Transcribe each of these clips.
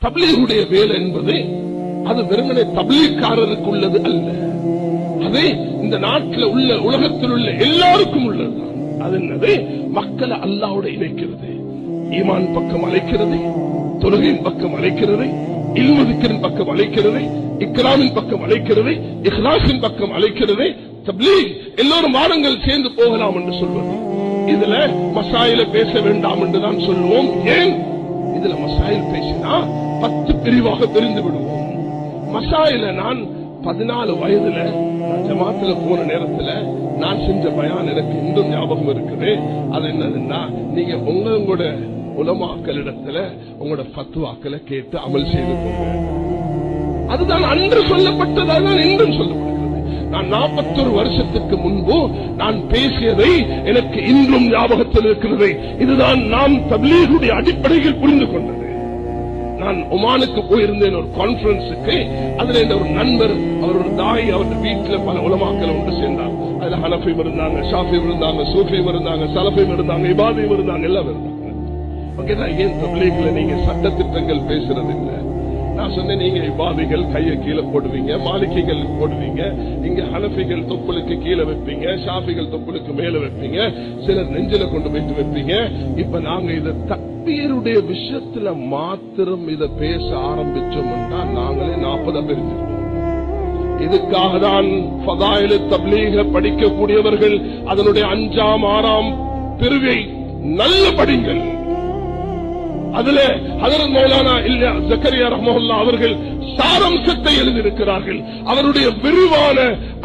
தப்லீகுடைய வேலை என்பது அது வெறுமனே தப்லீக்காரருக்கு உள்ளது அல்ல, அது இந்த நாட்டில் உள்ள உலகத்தில் உள்ள எல்லாருக்கும் உள்ளதுதான். அது என்னது? மக்களை அல்லாஹ்வோட இணைக்கிறது, ஈமான் பக்கம் அழைக்கிறது, தொழுகையின் பக்கம் அழைக்கிறது, இல்மு திக்ரின் பக்கம் அழைக்கிறது, இக்ராமின் பக்கம் அழைக்கிறது, இஹ்லாஸின் பக்கம் அழைக்கிறது. தப்லீக் எல்லோரும் வாருங்கள் சேர்ந்து போகலாம் என்று சொல்வது. இதுல மசாயில பேச வேண்டாம் என்றுதான் சொல்லுவோம். ஏன்? இதுல மசாயில் பேசினா 10 பிரிவாக பிரிந்து விடுவோம். மசாயில நான் 14 வயதுல நான் ஜமாத்துல போன நேரத்துல நான் செஞ்ச பயான் எனக்கு இன்னும் ஞாபகம் இருக்குது. அது என்னதுன்னா, நீங்க உங்களோட உலமாக்களிடத்துல உங்களோட ஃபத்வாக்களை கேட்டு அமல் செய்து கொண்டு, அதுதான் அன்று சொல்லப்பட்டதான் இன்றும் சொல்லப்படுகிறது. நான் 41 வருஷத்துக்கு முன்பு நான் பேசியதை எனக்கு இன்றும் ஞாபகத்தில் இருக்கிறது. இதுதான் நாம் தப்லீகுடைய அடிப்படையில் புரிந்து கொண்டது. நான் ஒமானுக்கு போயிருந்தேன் ஒரு கான்பரன்ஸுக்கு. அதுல ஒரு நண்பர், அவர் ஒரு தாய், அவருடைய வீட்டுல பல உலமாக்கள் ஒன்று சேர்ந்தார். அதுல ஹனஃபீம் இருந்தாங்க, ஷாஃபீம் இருந்தாங்க, சூஃபீம் இருந்தாங்க, சலஃபீம் இருந்தாங்க, இபாதீம் இருந்தாங்க, எல்லாம் இருந்தாங்க. ஏன் தப்லீக்ல நீங்க சட்டத்திட்டங்கள் பேசுறது இல்ல? நான் சொன்னேன், நீங்க இபாதிகள் கையை கீழே போடுவீங்க, மாலிகிகள் போடுவீங்க, இங்க ஹனஃபிகள் தொப்புளுக்கு கீழே வைப்பீங்க, ஷாஃபிகள் தொப்புளுக்கு மேல வைப்பீங்க, சிலர் நெஞ்சில கொண்டு போயிட்டு வைப்பீங்க. இப்ப நாங்க இத தக்பீருடைய விஷயத்துல மாத்திரம் இத பேச ஆரம்பிச்சோம்னா நாங்களே 40 பிரிஞ்சிருக்கோம். இதுக்காக தான் ஃபதாயிலு தப்லீக படிக்கக்கூடியவர்கள் அதனுடைய 5ஆம் 6ஆம் பிரிவை நல்ல படிங்கள். அதுல ஹஜ்ரத் மௌலானா இல்லா ஜக்கரியா ரஹ்மத்துல்லாஹி அவர்கள் சாரம்சத்தை எழுதியிருக்கிறார்கள். அவருடைய விரிவான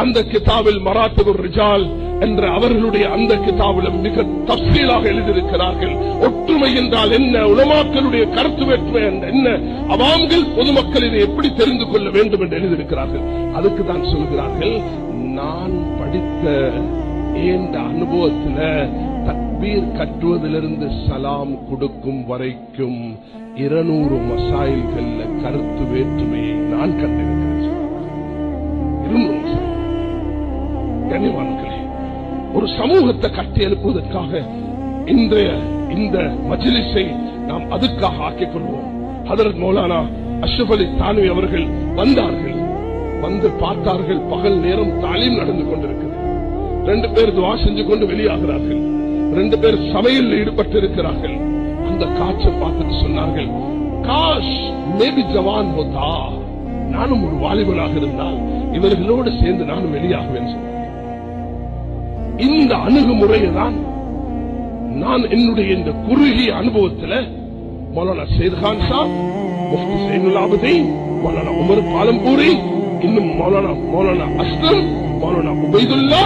அந்த கிதாபில் மராத்திபுர் ரிஜால் என்ற அவர்களுடைய அந்த கிதாபில் மிக தஃசீலாக எழுதியிருக்கிறார்கள். ஒற்றுமை என்றால் என்ன, உலமாக்களுடைய கருத்து வேற்றுமை என்ன, அவாம்கள் பொதுமக்கள் இதை எப்படி தெரிந்து கொள்ள வேண்டும் என்று எழுதியிருக்கிறார்கள். அதுக்கு தான் சொல்கிறார்கள், நான் படித்த இந்த அனுபவத்துல தக்பீர் கட்டுவதிலிருந்து சலாம் கொடுக்கும் வரைக்கும் 200 மசாயில்கள் கருத்து வேற்றுமையை நான் கண்டிருக்கிறேன். கண்ணியமானவர்களே, ஒரு சமூகத்தை கட்டி எழுப்புவதற்காக இந்த மஜ்லிஸை நாம் அதுக்காக ஆக்கிக் கொள்வோம். ஹஜ்ரத் மௌலானா அஷ்ரஃப் அலி தானவி அவர்கள் வந்தார்கள், வந்து பார்த்தார்கள். பகல் நேரம் தாலீம் நடந்து கொண்டிருக்கிறது. 2 பேர் துஆ செஞ்சு கொண்டு வெளியாகிறார்கள். 2 பேர் சமையல் ஈடுபட்டு இருக்கிறார்கள். அந்த காட்சை பார்த்துட்டு சொன்னார்கள், காஷ் மேபி ஜவான் ஹோதா, நானும் ஒரு வாலிபனாக இருந்தால் இவர்களோடு சேர்ந்து நானும் வெளியாகுவேன் சொன்னார்கள். இந்த அணுகுமுறையை தான் நான் என்னுடைய இந்த குறுகிய அனுபவத்தில் மௌலானா சையத் கான் சாப், முஃப்தி ஸைனுல் ஆபிதீன், மௌலானா உமர் பாலம்பூரி, இன்னும் மௌலானா அஸ்லம், மௌலானா உபைதுல்லா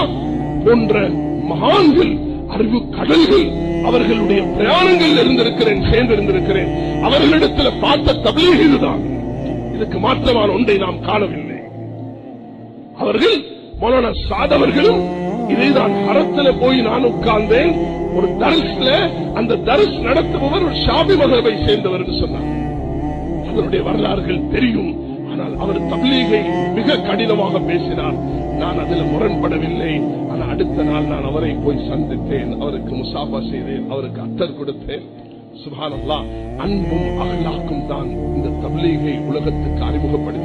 போன்ற மகான்கள், அறிவு கடல்கள், அவர்களுடைய பிரயாணங்கள் இருந்திருக்கிறேன், சேர்ந்திருந்திருக்கிறேன். அவர்களிடத்தில் பார்த்த தப்லீக் இதுதான். இதுக்கு மாற்றமான ஒன்றை நாம் காணவில்லை. அவர்கள் மௌலானா சாதவர்களும் இதைதான். ஹரத்தில் போய் நான் உட்கார்ந்தேன் ஒரு தரிசில. அந்த தரிஸ் நடத்துபவர் ஒரு ஷாபி மதஹபை சேர்ந்தவர் என்று சொன்னார். அதனுடைய வரலாறுகள் தெரியும். ஆனால் அவர் தப்லீகை மிக கடினமாக பேசினார். நான் அதில் முரண்படவில்லை. ஆனால் அடுத்த நாள் நான் அவரை போய் சந்தித்தேன், அவருக்கு முசாபா செய்தேன், அவருக்கு அத்தர் கொடுத்தேன். சுப்ஹானல்லாஹ், அன்பும் அஹ்லாக்கும் தான் இந்த தப்லீகை உலகத்துக்கு அறிமுகப்படுத்தி